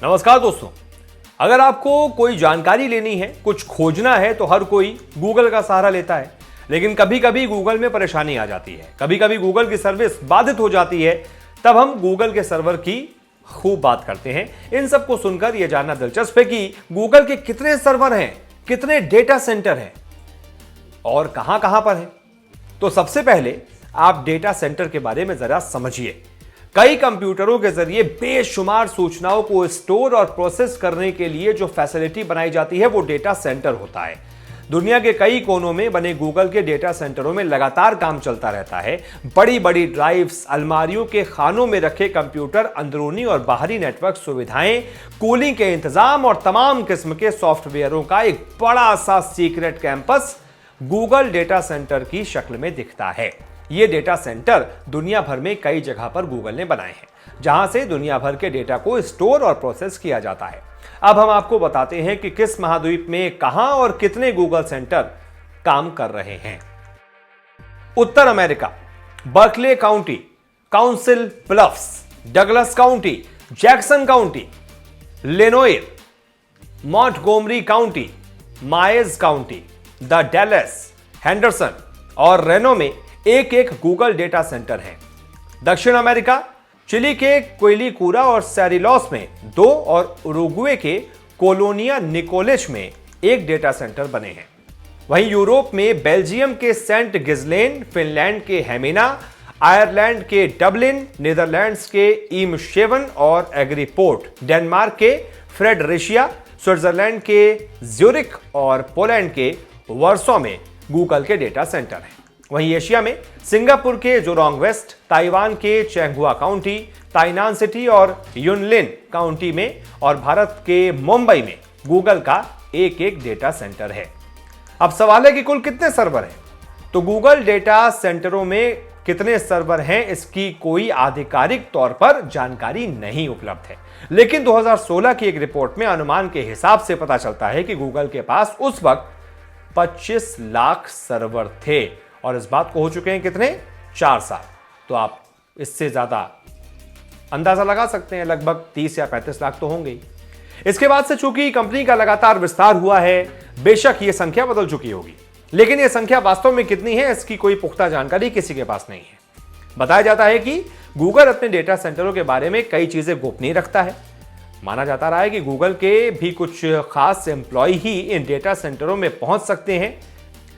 नमस्कार दोस्तों। अगर आपको कोई जानकारी लेनी है, कुछ खोजना है तो हर कोई गूगल का सहारा लेता है। लेकिन कभी कभी गूगल में परेशानी आ जाती है, कभी कभी गूगल की सर्विस बाधित हो जाती है। तब हम गूगल के सर्वर की खूब बात करते हैं। इन सब को सुनकर यह जानना दिलचस्प है कि गूगल के कितने सर्वर हैं, कितने डेटा सेंटर हैं और कहां कहां पर हैं। तो सबसे पहले आप डेटा सेंटर के बारे में जरा समझिए। कई कंप्यूटरों के जरिए बेशुमार सूचनाओं को स्टोर और प्रोसेस करने के लिए जो फैसिलिटी बनाई जाती है वो डेटा सेंटर होता है। दुनिया के कई कोनों में बने गूगल के डेटा सेंटरों में लगातार काम चलता रहता है। बड़ी बड़ी ड्राइव्स, अलमारियों के खानों में रखे कंप्यूटर, अंदरूनी और बाहरी नेटवर्क सुविधाएं, कूलिंग के इंतजाम और तमाम किस्म के सॉफ्टवेयरों का एक बड़ा सा secret campus Google data centre की शक्ल में दिखता है। ये डेटा सेंटर दुनिया भर में कई जगह पर गूगल ने बनाए हैं, जहां से दुनिया भर के डेटा को स्टोर और प्रोसेस किया जाता है। अब हम आपको बताते हैं कि किस महाद्वीप में कहां और कितने गूगल सेंटर काम कर रहे हैं। उत्तर America, Berkeley County, Council Bluffs, Douglas County, Jackson County, Lenoir, Montgomery County, Mayes County, the Dallas, Henderson और रेनो में एक एक गूगल डेटा सेंटर है। दक्षिण अमेरिका, चिली के क्विलिकुरा और सेरिलॉस में 2 और उरुग्वे के कोलोनिया निकोलेच में एक डेटा सेंटर बने हैं। वहीं यूरोप में बेल्जियम के सेंट गिजलेन, फिनलैंड के हेमिना, आयरलैंड के डबलिन, नीदरलैंड्स के ईमशेवन और एग्रीपोर्ट, डेनमार्क के फ्रेडरिशिया, स्विट्जरलैंड के ज्यूरिख और पोलैंड के वर्सो में गूगल के डेटा सेंटर हैं। वहीं एशिया में सिंगापुर के जोरोंग वेस्ट, ताइवान के चेंगहुआ काउंटी, ताइनान सिटी और युनलिन काउंटी में और भारत के मुंबई में गूगल का एक एक डेटा सेंटर है। अब सवाल है कि कुल कितने सर्वर हैं। तो गूगल डेटा सेंटरों में कितने सर्वर हैं इसकी कोई आधिकारिक तौर पर जानकारी नहीं उपलब्ध है। लेकिन 2016 की एक रिपोर्ट में अनुमान के हिसाब से पता चलता है कि गूगल के पास उस वक्त 25 लाख सर्वर थे और इस बात को हो चुके हैं कितने, 4 साल। तो आप इससे ज्यादा अंदाजा लगा सकते हैं, लगभग 30 या 35 लाख तो होंगे ही। इसके बाद से चूंकि कंपनी का लगातार विस्तार हुआ है, बेशक यह संख्या बदल चुकी होगी, लेकिन यह संख्या वास्तव में कितनी है इसकी कोई पुख्ता जानकारी किसी के पास नहीं है। बताया जाता है कि गूगल अपने डेटा सेंटरों के बारे में कई चीजें गोपनीय रखता है। माना जाता रहा है कि गूगल के भी कुछ खास एम्प्लॉय ही इन डेटा सेंटरों में पहुंच सकते हैं।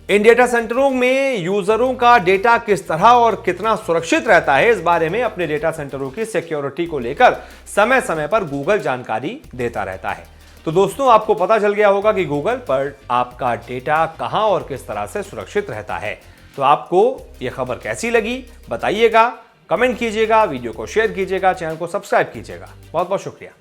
इन डेटा सेंटरों में यूजरों का डेटा किस तरह और कितना सुरक्षित रहता है, इस बारे में अपने डेटा सेंटरों की सिक्योरिटी को लेकर समय समय पर गूगल जानकारी देता रहता है। तो दोस्तों, आपको पता चल गया होगा कि गूगल पर आपका डेटा कहां और किस तरह से सुरक्षित रहता है। तो आपको यह खबर कैसी लगी बताइएगा, कमेंट कीजिएगा, वीडियो को शेयर कीजिएगा, चैनल को सब्सक्राइब कीजिएगा। बहुत बहुत शुक्रिया।